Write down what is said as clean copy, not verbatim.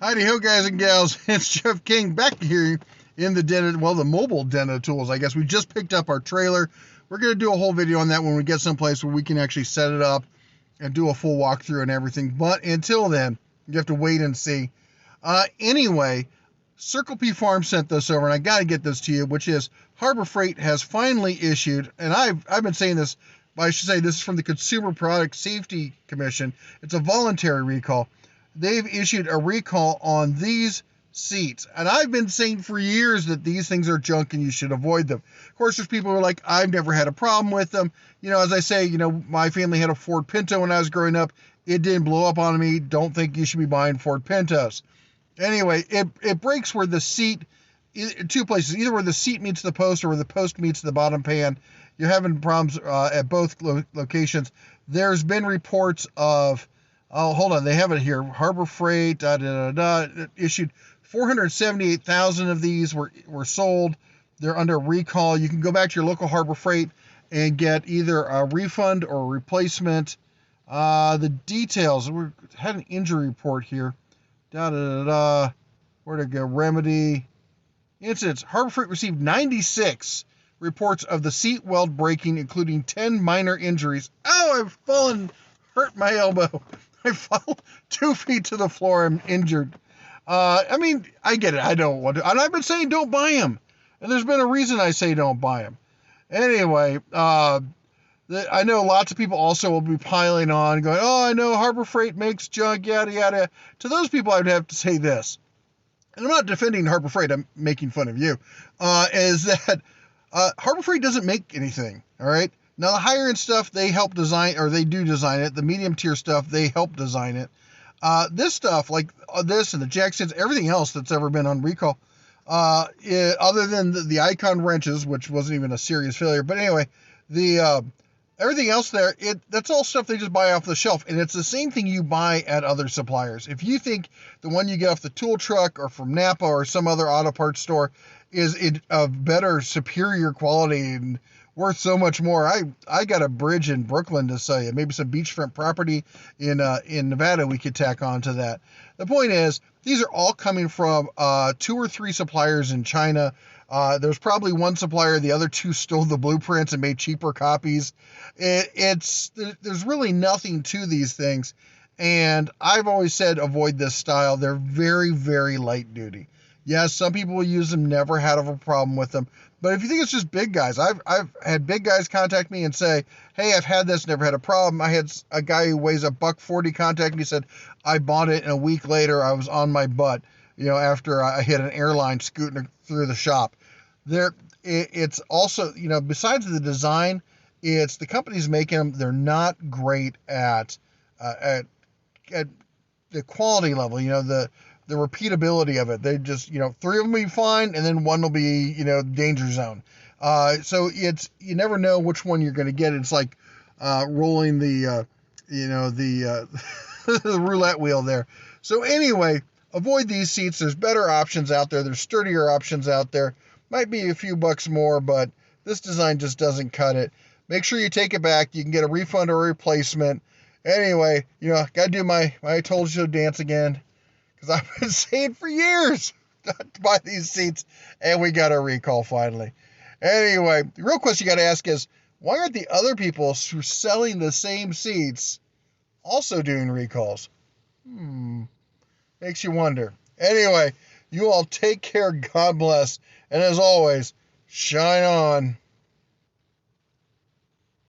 Howdy ho, guys and gals. It's Jeff King back here in the den, the mobile den of tools. I guess we just picked up our trailer. We're going to do a whole video on that when we get someplace where we can actually set it up and do a full walkthrough and everything. But until then, you have to wait and see. Anyway, Circle P Farm sent this over, and I got to get this to you, which is Harbor Freight has finally issued, and I've been saying this, but I should say this is from the Consumer Product Safety Commission. It's a voluntary recall. They've issued a recall on these seats. And I've been saying for years that these things are junk and you should avoid them. Of course, there's people who are like, I've never had a problem with them. As I say, my family had a Ford Pinto when I was growing up. It didn't blow up on me. Don't think you should be buying Ford Pintos. Anyway, it breaks where the seat, two places, either where the seat meets the post or where the post meets the bottom pan. You're having problems at both locations. There's been reports of, oh, hold on, they have it here. Harbor Freight, issued 478,000 of these were sold. They're under recall. You can go back to your local Harbor Freight and get either a refund or a replacement. The details, we had an injury report here. Where'd it go? Remedy. Incidents. Harbor Freight received 96 reports of the seat weld breaking, including 10 minor injuries. Oh, I've fallen, hurt my elbow. I fell 2 feet to the floor. I'm injured. I get it. I don't want to. And I've been saying don't buy them. And there's been a reason I say don't buy them. Anyway, I know lots of people also will be piling on, going, oh, I know Harbor Freight makes junk, yada, yada. To those people, I would have to say this. And I'm not defending Harbor Freight. I'm making fun of you. Is that Harbor Freight doesn't make anything, all right? Now, the higher-end stuff, they help design, or they do design it. The medium-tier stuff, they help design it. This stuff, like this and the Jacksons, everything else that's ever been on recall, other than the Icon wrenches, which wasn't even a serious failure. But anyway, everything else there, that's all stuff they just buy off the shelf. And it's the same thing you buy at other suppliers. If you think the one you get off the tool truck or from Napa or some other auto parts store is of better, superior quality and worth so much more. I got a bridge in Brooklyn to sell you. Maybe some beachfront property in Nevada we could tack on to that. The point is, these are all coming from 2 or 3 suppliers in China. There's probably one supplier, the other 2 stole the blueprints and made cheaper copies. There's really nothing to these things. And I've always said avoid this style. They're very, very light duty. Yes, some people will use them, never had a problem with them. But if you think it's just big guys, I've had big guys contact me and say, hey, I've had this, never had a problem. I had a guy who weighs $140 contact me, said, I bought it, and a week later I was on my butt, after I hit an airline scooting through the shop. It's also, besides the design, it's the companies making them, they're not great at the quality level, the repeatability of it. They just, 3 of them will be fine, and then one will be, danger zone. So you never know which one you're going to get. It's like rolling the the roulette wheel there. So anyway, avoid these seats. There's better options out there. There's sturdier options out there. Might be a few bucks more, but this design just doesn't cut it. Make sure you take it back. You can get a refund or a replacement. Anyway, got to do my I told you so dance again. Because I've been saying for years not to buy these seats, and we got a recall finally. Anyway, the real question you got to ask is, why aren't the other people who are selling the same seats also doing recalls? Makes you wonder. Anyway, you all take care, God bless, and as always, shine on.